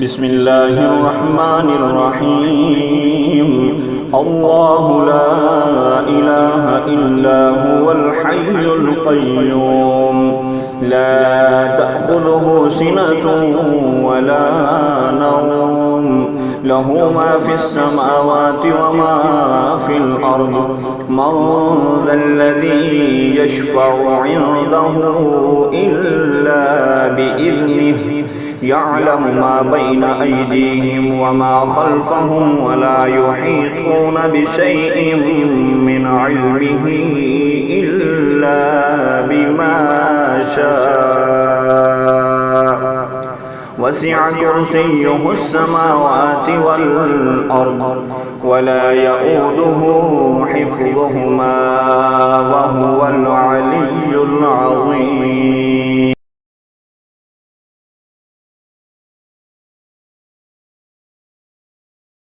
بسم الله الرحمن الرحيم الله لا إله إلا هو الحي القيوم لا تأخذه سنة ولا نوم له ما في السماوات وما في الأرض من ذا الذي يشفع عنده إلا بإذنه يعلم ما بين أيديهم وما خلفهم ولا يحيطون بشيء من علمه إلا بما شاء وسع كرسيه السماوات والأرض ولا يؤوده حفظهما وهو العلي العظيم.